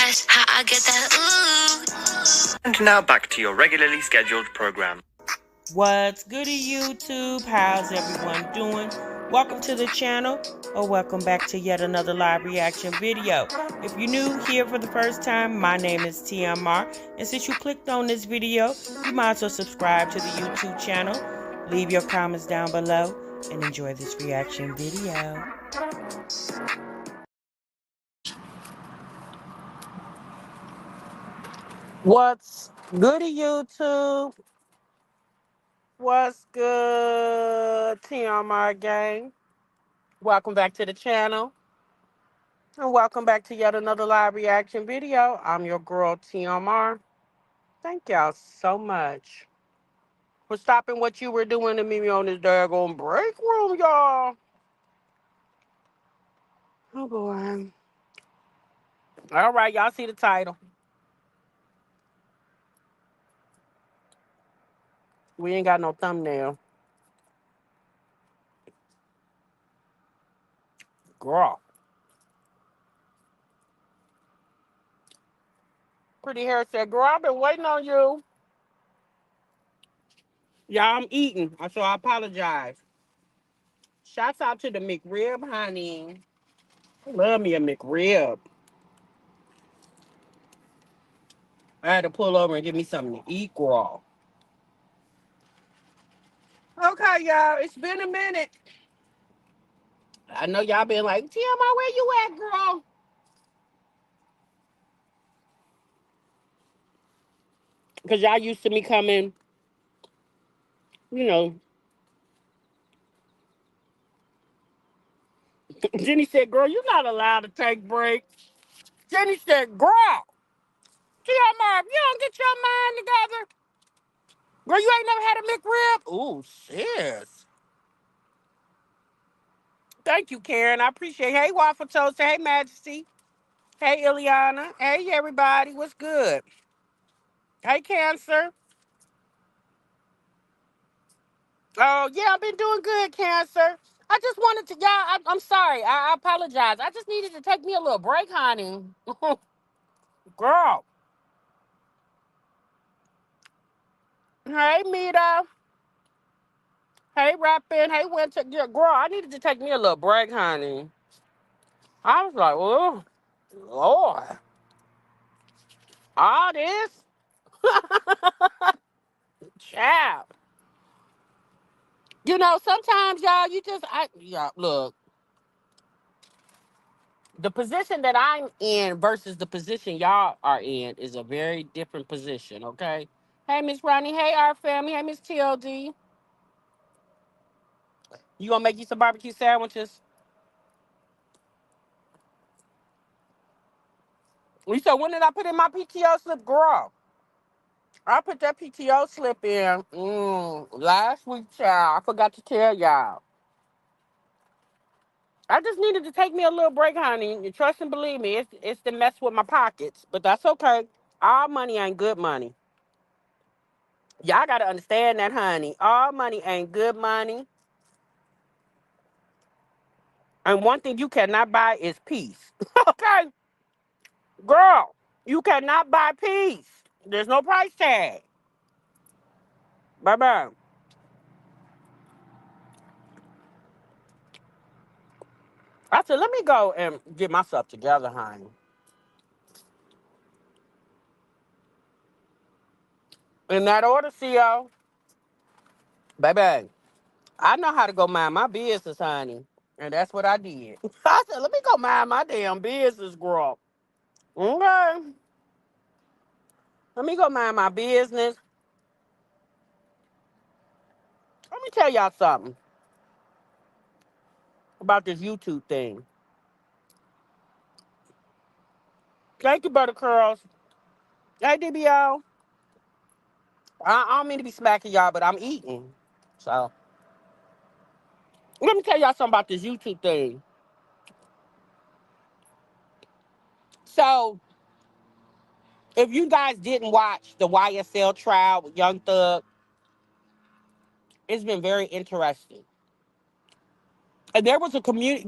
That's how I get that ooh. And now back to your regularly scheduled program. What's goody YouTube? How's everyone doing? Welcome to the channel, or welcome back to yet another live reaction video. If you're new here for the first time, my name is TMR, and since you clicked on this video, you might as well subscribe to the YouTube channel, leave your comments down below, and enjoy this reaction video. What's goody YouTube? What's good, TMR gang? Welcome back to the channel. And welcome back to yet another live reaction video. I'm your girl, TMR. Thank y'all so much for stopping what you were doing to me on this daggone break room, y'all. Oh, boy. All right, y'all see the title. We ain't got no thumbnail. Girl. Pretty Hair said, girl, I've been waiting on you. Y'all, I'm eating, so I apologize. Shouts out to the McRib, honey. I love me a McRib. I had to pull over and give me something to eat, girl. Okay, y'all, it's been a minute. I know y'all been like, TMI, where you at, girl? Because y'all used to me coming, you know. Jenny said, girl, you're not allowed to take breaks. Jenny said, girl, TMI, if you don't get your mind together, girl, you ain't never had a McRib? Ooh, sis. Thank you, Karen. I appreciate it. Hey, Waffle Toast. Hey, Majesty. Hey, Ileana. Hey, everybody. What's good? Hey, Cancer. Oh, yeah, I've been doing good, Cancer. I just wanted to, y'all, I'm sorry. I apologize. I just needed to take me a little break, honey. Girl. Hey, Mita. Hey, Rappin. Hey, Winter. Yeah, girl, I needed to take me a little break, honey. I was like, oh, Lord. All this? Child. You know, sometimes, y'all, yeah, look. The position that I'm in versus the position y'all are in is a very different position, okay? Hey, Miss Ronnie. Hey, our family. Hey, Miss TLD. You gonna make you some barbecue sandwiches? You said, when did I put in my PTO slip? Girl, I put that PTO slip in last week, child. I forgot to tell y'all. I just needed to take me a little break, honey. You trust and believe me, it's to mess with my pockets, but that's okay. All money ain't good money. Y'all got to understand that, honey. All money ain't good money. And one thing you cannot buy is peace. Okay? Girl, you cannot buy peace. There's no price tag. Bye-bye. I said, let me go and get myself together, honey. In that order, CO. Baby, I know how to go mind my business, honey. And that's what I did. I said, let me go mind my damn business, girl. Okay. Let me go mind my business. Let me tell y'all something about this YouTube thing. Thank you, Butter Curls. Hey, DBO. I don't mean to be smacking y'all, but I'm eating. So, let me tell y'all something about this YouTube thing. So, if you guys didn't watch the YSL trial with Young Thug, it's been very interesting. And there was a community,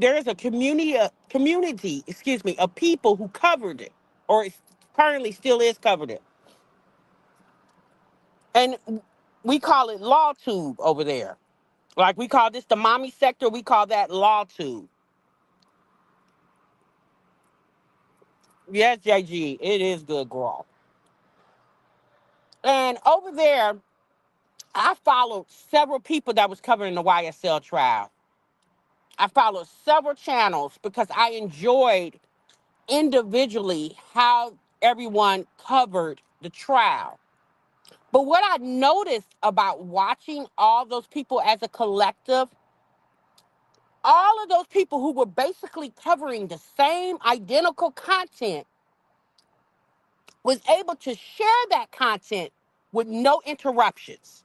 of people who covered it, or currently still is covered it. And we call it LawTube over there. Like we call this the mommy sector, we call that LawTube. Yes, JG, it is good, girl. And over there, I followed several people that was covering the YSL trial. I followed several channels because I enjoyed individually how everyone covered the trial. But what I noticed about watching all those people as a collective, all of those people who were basically covering the same identical content was able to share that content with no interruptions.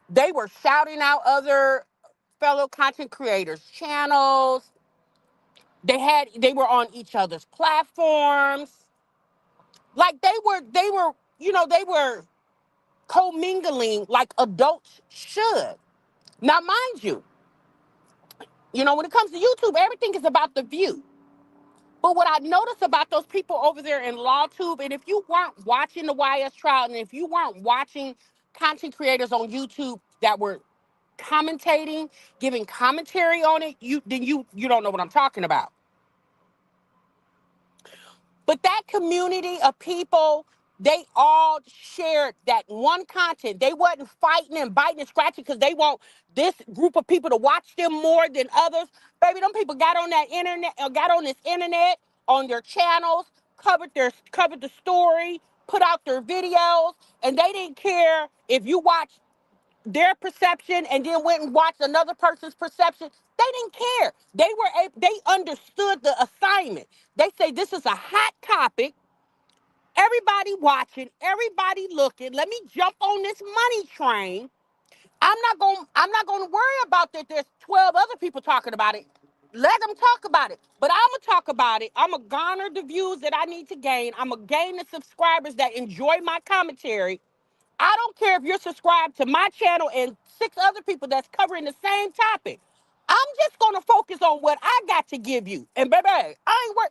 They were shouting out other fellow content creators' channels. They were on each other's platforms. Like they were commingling like adults should. Now, mind you, when it comes to YouTube, everything is about the view. But what I noticed about those people over there in LawTube, and if you weren't watching the YS trial, and if you weren't watching content creators on YouTube that were commentating, giving commentary on it, you don't know what I'm talking about. But that community of people, they all shared that one content. They wasn't fighting and biting and scratching because they want this group of people to watch them more than others. Baby, them people got on that internet, got on this internet, on their channels, covered the story, put out their videos, and they didn't care if you watched their perception and then went and watched another person's perception. They didn't care. They understood the assignment. They say this is a hot topic. Everybody watching, everybody looking. Let me jump on this money train. I'm not gonna worry about that there's 12 other people talking about it. Let them talk about it. But I'm gonna talk about it. I'm gonna garner the views that I need to gain. I'm gonna gain the subscribers that enjoy my commentary. I don't care if you're subscribed to my channel and 6 other people that's covering the same topic. I'm just gonna focus on what I got to give you. And baby, I ain't worried.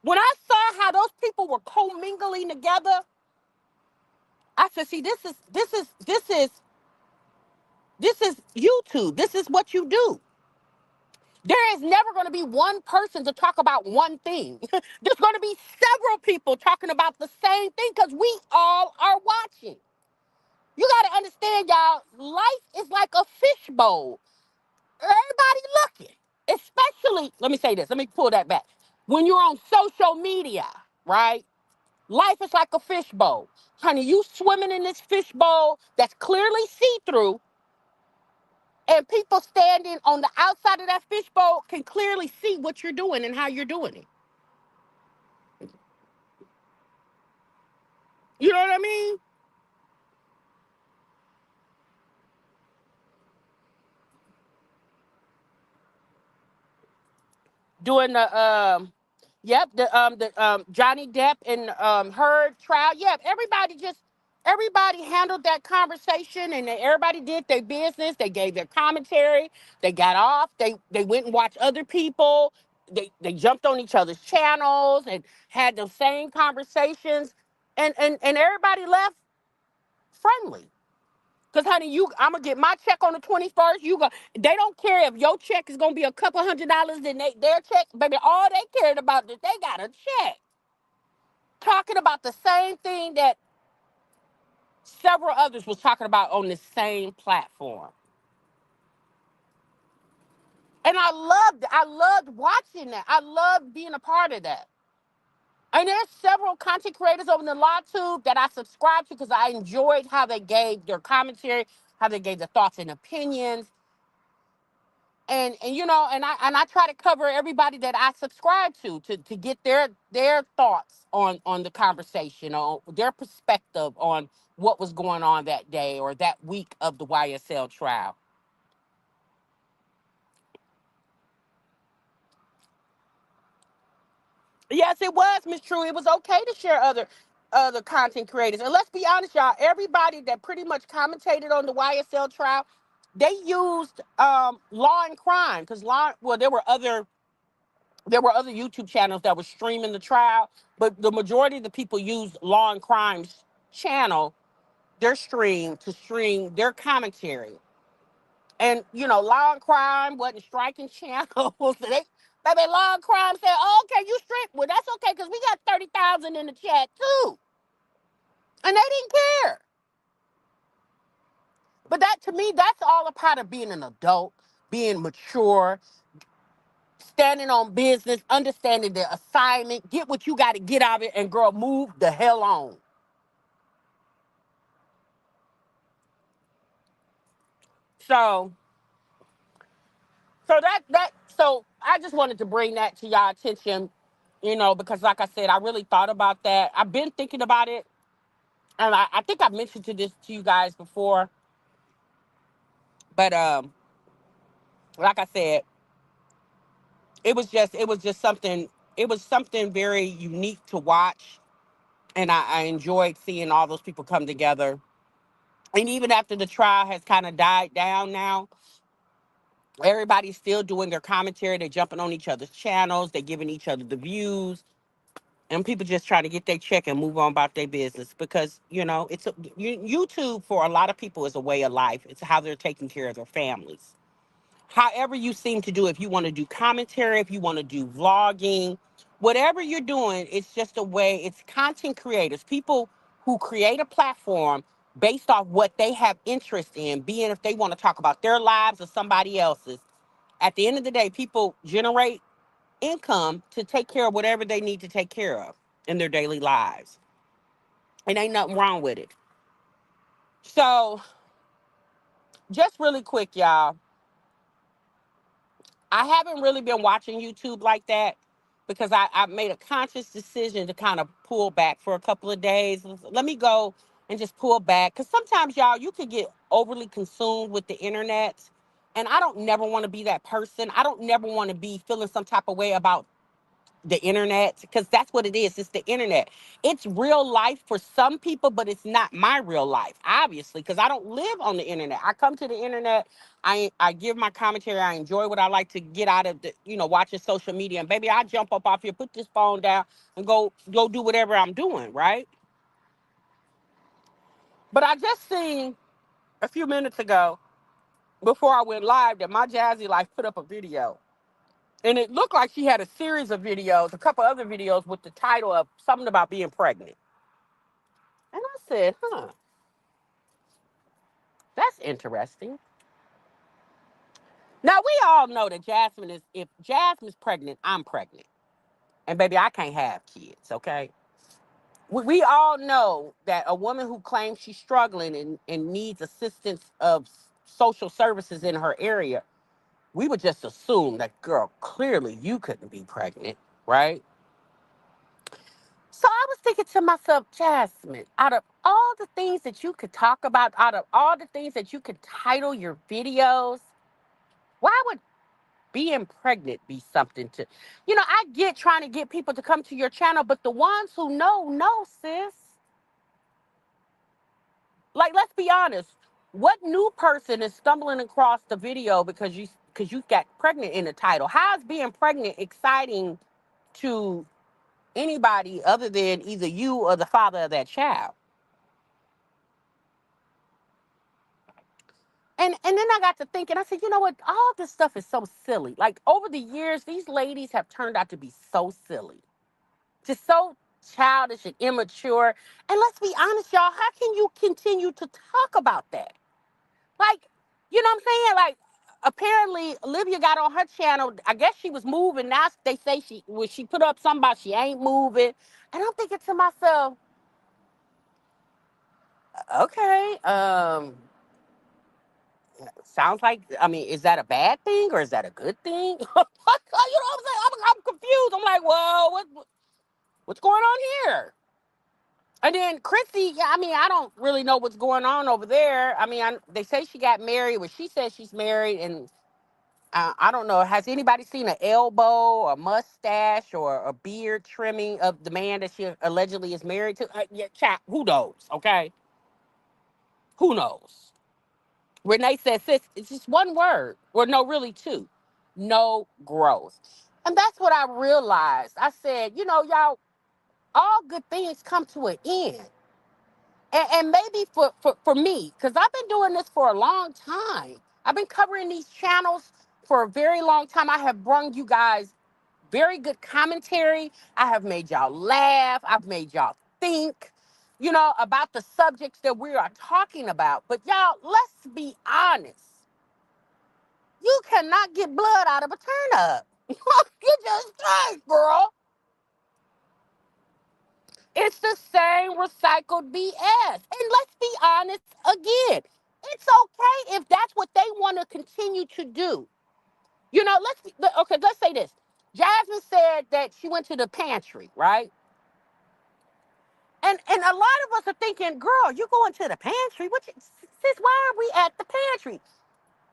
When I saw how those people were commingling together, I said, see, this is YouTube. This is what you do. There is never going to be one person to talk about one thing. There's going to be several people talking about the same thing because we all are watching. You got to understand, y'all, life is like a fishbowl. Everybody looking. Especially, let me say this. Let me pull that back. When you're on social media, right? Life is like a fishbowl. Honey, you swimming in this fishbowl that's clearly see-through, and people standing on the outside of that fishbowl can clearly see what you're doing and how you're doing it. You know what I mean? Doing the Johnny Depp and Heard trial. Yep, everybody handled that conversation, and everybody did their business. They gave their commentary. They got off. They went and watched other people. They jumped on each other's channels and had the same conversations, and everybody left friendly. Cause honey, I'm gonna get my check on the 21st. They don't care if your check is gonna be a couple $100 than their check, baby. All they cared about is they got a check. Talking about the same thing that several others was talking about on the same platform. And I loved watching that. I loved being a part of that. And there's several content creators over the LawTube that I subscribed to because I enjoyed how they gave their commentary, how they gave their thoughts and opinions. And I try to cover everybody that I subscribe to get their thoughts on the conversation, on their perspective on what was going on that day or that week of the YSL trial. Yes, it was, Miss True. It was okay to share other content creators. And let's be honest, y'all, everybody that pretty much commentated on the YSL trial, they used law and crime because there were other There were other YouTube channels that were streaming the trial, but the majority of the people used Law and Crime's channel, their stream, to stream their commentary. And, Law and Crime wasn't striking channels. Baby, Law and Crime said, oh, okay, you strike. Well, that's okay, because we got 30,000 in the chat, too. And they didn't care. But that, to me, that's all a part of being an adult, being mature, standing on business, understanding the assignment, get what you got to get out of it, and girl, move the hell on. So, so I just wanted to bring that to y'all attention, because like I said, I really thought about that. I've been thinking about it, and I think I've mentioned this to you guys before, but like I said, it was just something very unique to watch, and I enjoyed seeing all those people come together. And even after the trial has kind of died down now, everybody's still doing their commentary. They're jumping on each other's channels. They're giving each other the views. And people just trying to get their check and move on about their business because, YouTube for a lot of people is a way of life. It's how they're taking care of their families. However you seem to do, if you want to do commentary, if you want to do vlogging, whatever you're doing, it's just a way. It's content creators, people who create a platform based off what they have interest in, being if they want to talk about their lives or somebody else's. At the end of the day, people generate income to take care of whatever they need to take care of in their daily lives. And ain't nothing wrong with it. So, just really quick, y'all. I haven't really been watching YouTube like that because I made a conscious decision to kind of pull back for a couple of days. Let me go and just pull back. Because sometimes, y'all, you could get overly consumed with the internet. And I don't never want to be that person. I don't never want to be feeling some type of way about the internet, because that's what it is. It's the internet. It's real life for some people, but it's not my real life, obviously, because I don't live on the internet. I come to the internet, I give my commentary, I enjoy what I like to get out of the, watching social media. And baby, I jump up off here, put this phone down, and go do whatever I'm doing, right? But I just seen a few minutes ago, before I went live, that my Jazzy Life put up a video. And it looked like she had a series of videos, a couple other videos with the title of something about being pregnant. And I said, that's interesting. Now, we all know that if Jasmine's pregnant, I'm pregnant. And baby, I can't have kids, okay? We all know that a woman who claims she's struggling and needs assistance of social services in her area, we would just assume that, girl, clearly you couldn't be pregnant, right? So I was thinking to myself, Jasmine, out of all the things that you could talk about, out of all the things that you could title your videos, why would being pregnant be something to, I get trying to get people to come to your channel, but the ones who know, sis. Like, let's be honest. What new person is stumbling across the video because you got pregnant in the title? How is being pregnant exciting to anybody other than either you or the father of that child? And then I got to thinking, I said, you know what? All this stuff is so silly. Like, over the years, these ladies have turned out to be so silly. Just so childish and immature. And let's be honest, y'all, how can you continue to talk about that? Like, you know what I'm saying? Like, apparently, Olivia got on her channel. I guess she was moving. Now they say she put up something about she ain't moving. And I'm thinking to myself, okay, sounds like, I mean, is that a bad thing or is that a good thing? You know what I'm saying? I'm confused. I'm like, well, what's going on here? And then Chrissy, yeah, I mean, I don't really know what's going on over there. I mean, they say she got married. Well, she says she's married, and I don't know. Has anybody seen an elbow, or mustache, or a beard trimming of the man that she allegedly is married to? Yeah, chat. Who knows? Okay, who knows? Renee says, sis, it's just one word. Or no, really two. No growth. And that's what I realized. I said, y'all, all good things come to an end. And maybe for me, because I've been doing this for a long time. I've been covering these channels for a very long time. I have brung you guys very good commentary. I have made y'all laugh. I've made y'all think, about the subjects that we are talking about. But y'all, let's be honest. You cannot get blood out of a turnip. You just can't, girl. It's the same recycled BS. And let's be honest again. It's okay if that's what they want to continue to do. Let's say this. Jasmine said that she went to the pantry, right? And a lot of us are thinking, girl, you going to the pantry? Sis, why are we at the pantry?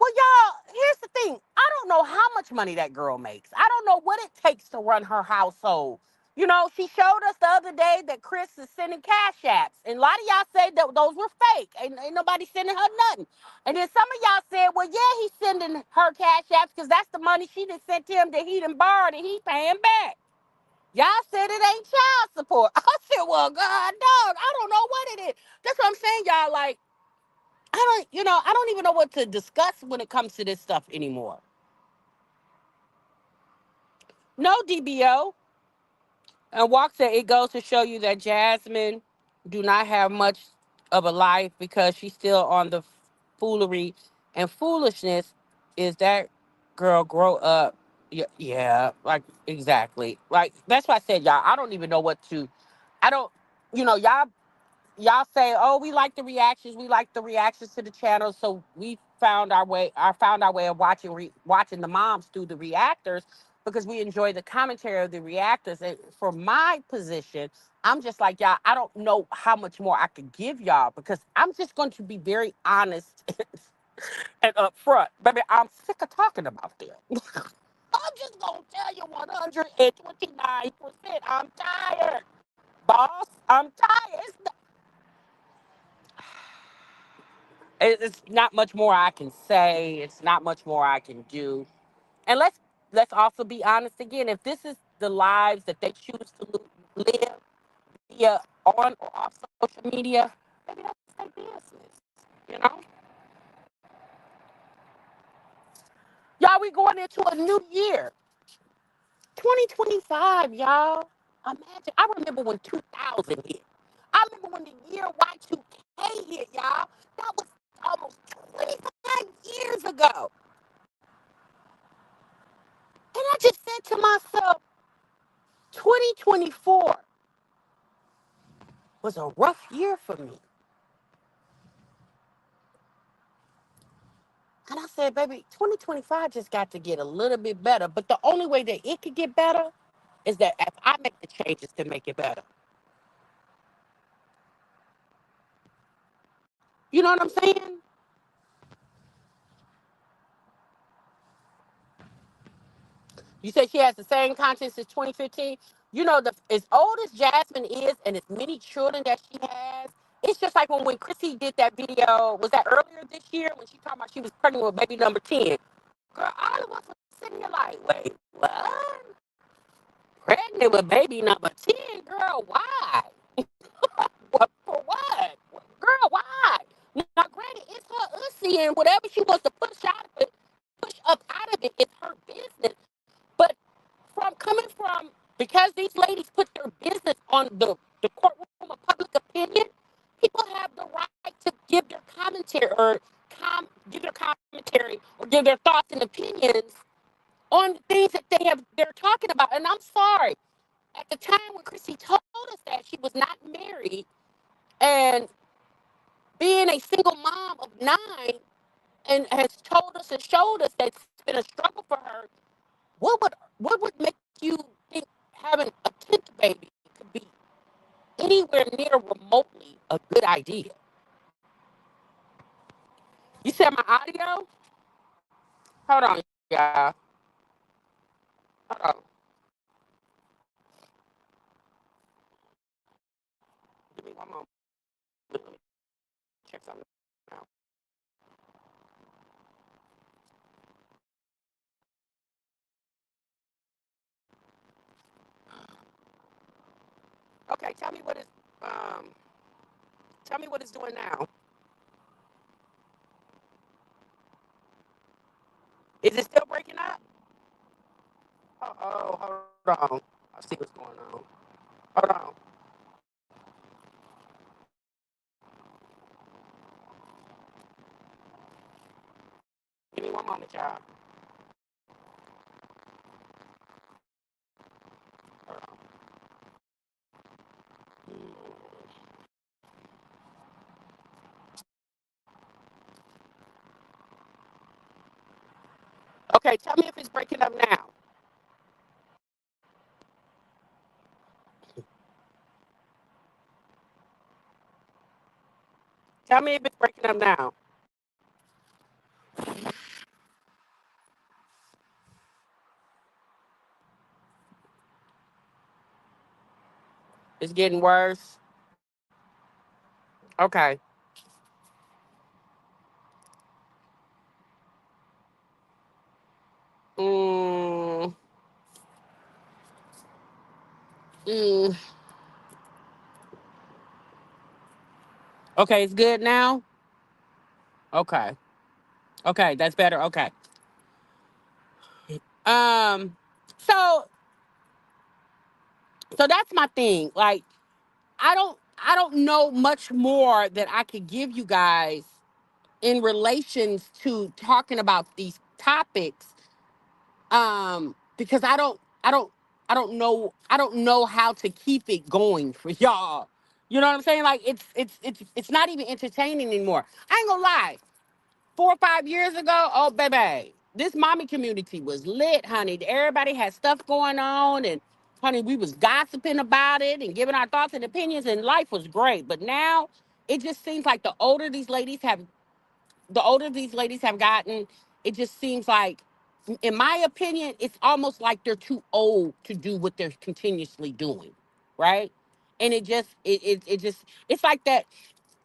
Well, y'all, here's the thing. I don't know how much money that girl makes. I don't know what it takes to run her household. She showed us the other day that Chris is sending cash apps. And a lot of y'all said that those were fake. Ain't nobody sending her nothing. And then some of y'all said, well, yeah, he's sending her cash apps because that's the money she done sent him that he done borrowed and he paying back. Y'all said it ain't child support. I said, well, God, dog, I don't know what it is. That's what I'm saying, y'all. Like, I don't even know what to discuss when it comes to this stuff anymore. No, DBO. And Walk said it goes to show you that Jasmine do not have much of a life because she's still on the foolery and foolishness. Is that girl grow up? Yeah, like exactly. Like that's why I said, y'all. I don't even know what to. I don't. Y'all say, oh, we like the reactions to the channel, so we found our way of watching the moms through the reactors because we enjoy the commentary of the reactors. And for my position, I'm just like y'all. I don't know how much more I could give y'all because I'm just going to be very honest and upfront, baby. I'm sick of talking about them. I'm just gonna tell you 129%. I'm tired, boss. I'm tired. It's not much more I can say. It's not much more I can do. And let's also be honest again. If this is the lives that they choose to live via on or off social media, maybe that's their business. You know, y'all, we going into a new year, 2025. Y'all, imagine. I remember when 2000 hit. I remember when the year Y2K hit. Y'all, that was almost 25 years ago. And I just said to myself, 2024 was a rough year for me. And I said, baby, 2025 just got to get a little bit better. But the only way that it could get better is that if I make the changes to make it better. You know what I'm saying? You said she has the same content since 2015. As old as Jasmine is and as many children that she has, it's just like when Chrissy did that video, was that earlier this year when she talked about she was pregnant with baby number 10? Girl, all of us were sitting here like, wait, what? Pregnant with baby number 10, girl, why? What for what? Girl, why? Now, granted, it's her ussy and whatever she wants to push up out of it, it's her business. But because these ladies put their business on the courtroom of public opinion, people have the right to give their commentary or give their thoughts and opinions on things that they're talking about. And I'm sorry. At the time when Chrissy told us that she was not married and being a single mom of 9 and has told us and showed us that it's been a struggle for her, what would make you think having a 10th baby could be anywhere near remotely a good idea? You said my audio? Hold on, y'all. Hold on. Give me one moment. Let me check something out. Okay, um tell me what it's doing now. Is it still breaking up? Oh, hold on. I'll see what's going on. Hold on. Give me one moment, y'all. Hold on. Okay, tell me if it's breaking up now. Tell me if it's breaking up now. It's getting worse. Okay. Mm, mm. Okay, it's good now. Okay. Okay, that's better. Okay. Um. So, so that's my thing. Like, I don't know much more that I could give you guys in relations to talking about these topics. Because I don't know how to keep it going for y'all. You know what I'm saying? Like it's not even entertaining anymore. I ain't gonna lie. 4 or 5 years ago, oh baby, this mommy community was lit, honey. Everybody had stuff going on, and honey, we was gossiping about it and giving our thoughts and opinions, and life was great. But now it just seems like the older these ladies have gotten, it just seems like, in my opinion, it's almost like they're too old to do what they're continuously doing, right? And it just it's like that.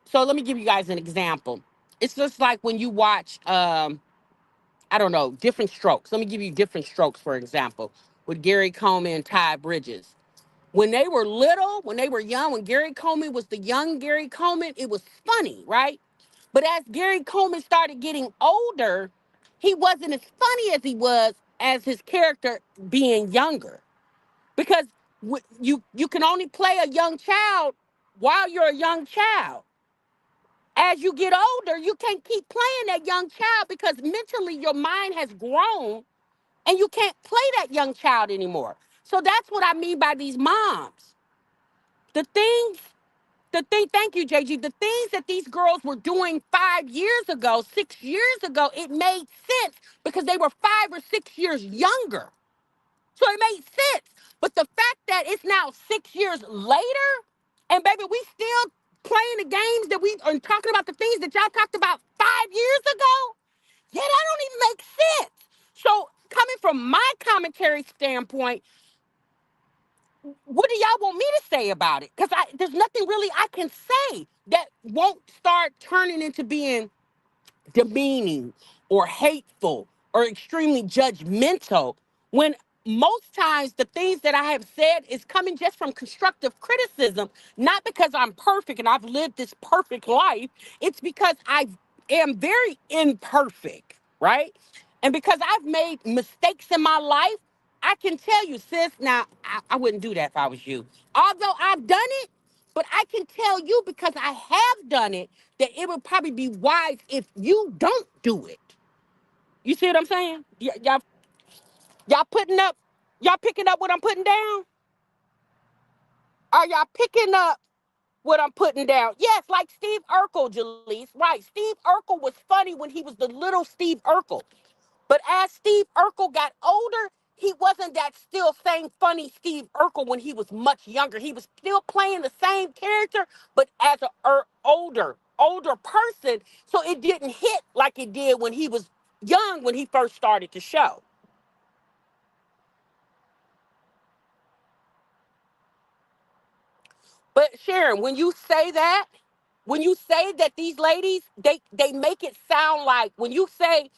So let me give you guys an example. It's just like when you watch, I don't know, Different Strokes. Let me give you Different Strokes, for example, with Gary Coleman and Ty Bridges. When they were little, when they were young, when Gary Coleman was the young Gary Coleman, it was funny, right? But as Gary Coleman started getting older, he wasn't as funny as he was as his character being younger. Because you can only play a young child while you're a young child. As you get older, you can't keep playing that young child because mentally your mind has grown and you can't play that young child anymore. So that's what I mean by these moms. The things thank you, JG. The things that these girls were doing 5 years ago, 6 years ago, it made sense because they were 5 or 6 years younger. So it made sense. But the fact that it's now 6 years later, and baby, we still playing the games that we are talking about the things that y'all talked about 5 years ago, yeah, that don't even make sense. So coming from my commentary standpoint, what do y'all want me to say about it? Because there's nothing really I can say that won't start turning into being demeaning or hateful or extremely judgmental when most times the things that I have said is coming just from constructive criticism, not because I'm perfect and I've lived this perfect life. It's because I am very imperfect, right? And because I've made mistakes in my life, I can tell you, sis, now I wouldn't do that if I was you. Although I've done it, but I can tell you because I have done it that it would probably be wise if you don't do it. You see what I'm saying? Y'all putting up, y'all picking up what I'm putting down? Are y'all picking up what I'm putting down? Yes, like Steve Urkel, Jaleese. Right. Steve Urkel was funny when he was the little Steve Urkel. But as Steve Urkel got older, he wasn't that still same funny Steve Urkel when he was much younger. He was still playing the same character, but as an older person. So it didn't hit like it did when he was young, when he first started the show. But Sharon, when you say that these ladies, they make it sound like when you say,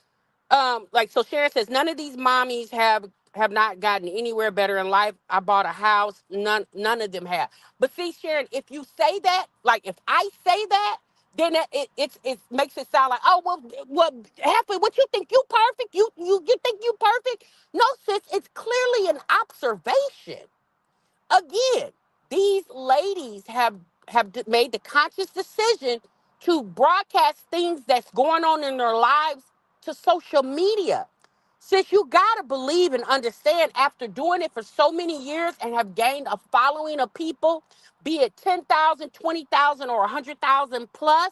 like, so Sharon says none of these mommies have have not gotten anywhere better in life. I bought a house. None of them have. But see, Sharon, if you say that, like if I say that, then it makes it sound like, oh well, happy. What you think you perfect? You think you perfect? No, sis. It's clearly an observation. Again, these ladies have made the conscious decision to broadcast things that's going on in their lives to social media. Since you gotta believe and understand, after doing it for so many years and have gained a following of people, be it 10,000, 20,000, or 100,000 plus,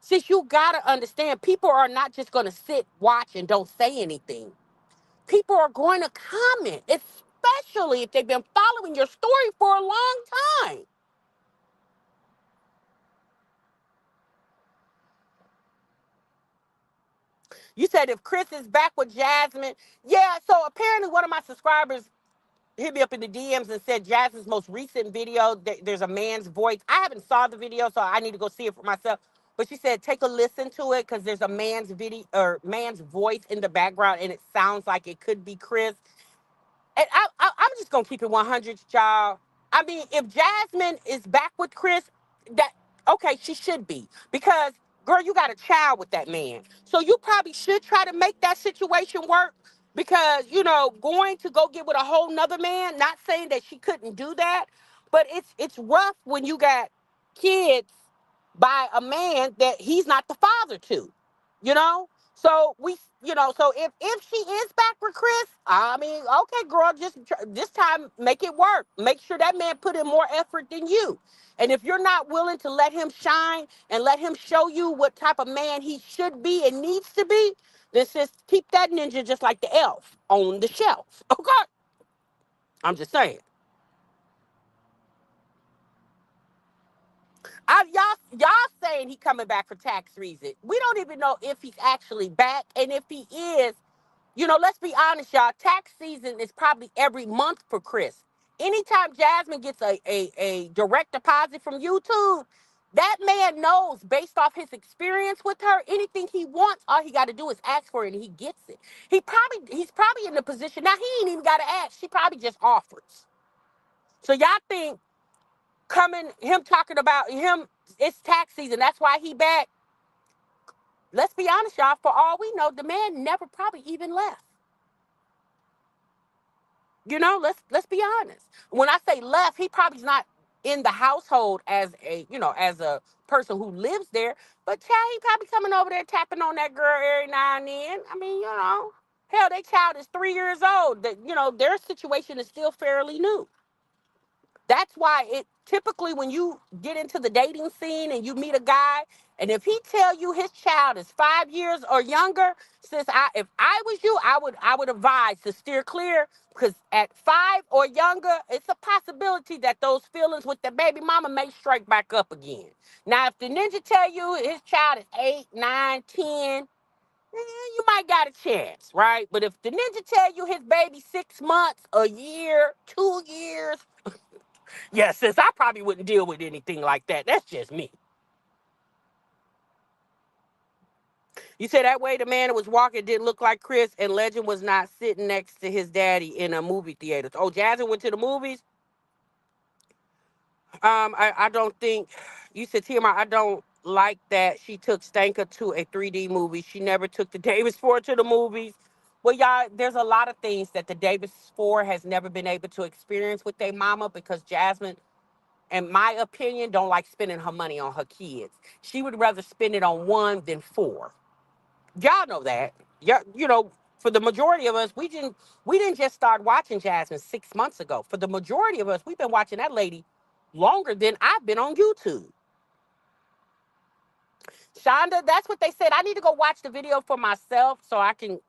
since you gotta understand, people are not just gonna sit, watch, and don't say anything. People are going to comment, especially if they've been following your story for a long time. You said if Chris is back with Jasmine, yeah. So apparently, one of my subscribers hit me up in the DMs and said Jasmine's most recent video, there's a man's voice. I haven't saw the video, so I need to go see it for myself. But she said take a listen to it because there's a man's video or man's voice in the background, and it sounds like it could be Chris. And I'm just gonna keep it 100, y'all. I mean, if Jasmine is back with Chris, that okay, she should be because girl, you got a child with that man, so you probably should try to make that situation work. Because going to go get with a whole nother man. Not saying that she couldn't do that, but it's rough when you got kids by a man that he's not the father to, you know. So so if she is back with Chris, I mean, okay, girl, just this time make it work. Make sure that man put in more effort than you. And if you're not willing to let him shine and let him show you what type of man he should be and needs to be, then just keep that ninja just like the elf on the shelf. Okay, I'm just saying. Y'all saying he coming back for tax reason. We don't even know if he's actually back, and if he is, let's be honest, y'all. Tax season is probably every month for Chris. Anytime Jasmine gets a direct deposit from YouTube, that man knows based off his experience with her, anything he wants, all he got to do is ask for it and he gets it. He's probably in the position now. He ain't even got to ask. She probably just offers. So y'all think him talking about him, it's tax season. That's why he back. Let's be honest, y'all. For all we know, the man never probably even left. Let's be honest. When I say left, he probably's not in the household as a person who lives there. But child, he probably coming over there tapping on that girl every now and then. I mean, hell, their child is 3 years old. That their situation is still fairly new. That's why it typically when you get into the dating scene and you meet a guy, and if he tell you his child is 5 years or younger, if I was you, I would advise to steer clear because at 5 or younger, it's a possibility that those feelings with the baby mama may strike back up again. Now, if the ninja tell you his child is 8, 9, 10, you might got a chance, right? But if the ninja tell you his baby 6 months, a year, 2 years, yeah, sis, I probably wouldn't deal with anything like that. That's just me. You said that way the man that was walking didn't look like Chris, and Legend was not sitting next to his daddy in a movie theater. Oh, Jasmine went to the movies? I don't think, you said, TMR, I don't like that she took Stanka to a 3D movie. She never took the Davis 4 to the movies. Well, y'all, there's a lot of things that the Davis 4 has never been able to experience with their mama because Jasmine, in my opinion, don't like spending her money on her kids. She would rather spend it on one than four. Y'all know that. Yeah, for the majority of us, we didn't just start watching Jasmine 6 months ago. For the majority of us, we've been watching that lady longer than I've been on YouTube. Shonda, that's what they said. I need to go watch the video for myself so I can,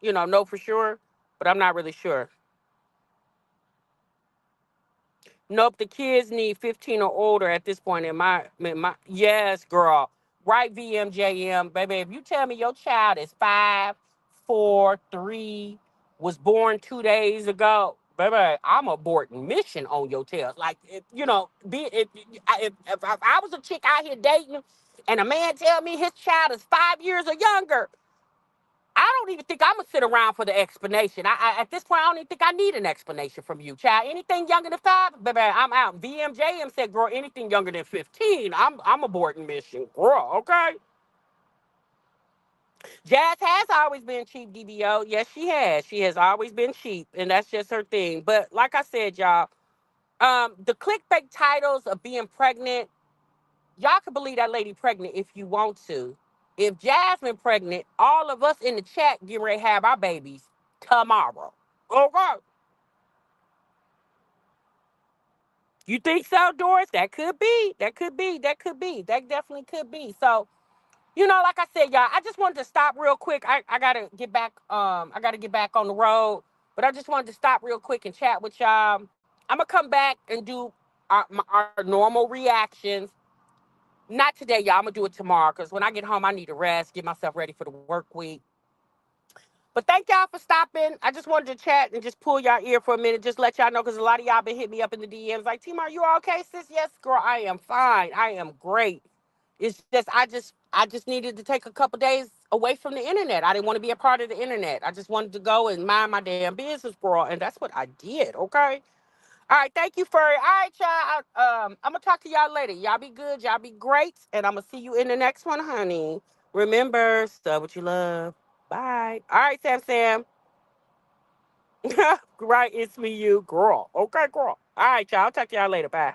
know for sure, but I'm not really sure. Nope, the kids need 15 or older at this point in my yes, girl. Right, VMJM, baby. If you tell me your child is 5, 4, 3, was born 2 days ago, baby, I'm aborting mission on your tail. Like, if I was a chick out here dating and a man tell me his child is 5 years or younger, I don't even think I'm gonna sit around for the explanation. At this point, I don't even think I need an explanation from you, child. Anything younger than 5, baby, I'm out. VMJM said, girl, anything younger than 15, I'm aborting mission, girl. Okay. Jazz has always been cheap, DBO. Yes, she has. She has always been cheap, and that's just her thing. But like I said, y'all, the clickbait titles of being pregnant, y'all can believe that lady pregnant if you want to. If Jasmine pregnant, all of us in the chat getting ready to have our babies tomorrow. Okay. You think so, Doris? That could be. That could be. That could be. That definitely could be. So, like I said, y'all, I just wanted to stop real quick. I gotta get back, I gotta get back on the road. But I just wanted to stop real quick and chat with y'all. I'm gonna come back and do our normal reactions. Not today, y'all. I'm gonna do it tomorrow because when I get home, I need to rest, get myself ready for the work week. But thank y'all for stopping. I just wanted to chat and just pull y'all ear for a minute, just let y'all know because a lot of y'all been hitting me up in the DMs like, Tima, are you okay, sis? Yes, girl, I am fine. I am great. It's just I just needed to take a couple days away from the internet. I didn't want to be a part of the internet. I just wanted to go and mind my damn business, girl, and that's what I did. Okay. All right, thank you, Furry. All right, y'all. I'm gonna talk to y'all later. Y'all be good. Y'all be great, and I'm gonna see you in the next one, honey. Remember, stuff what you love. Bye. All right, Sam. Sam. Right, it's me, you, girl. Okay, girl. All right, y'all. I'll talk to y'all later. Bye.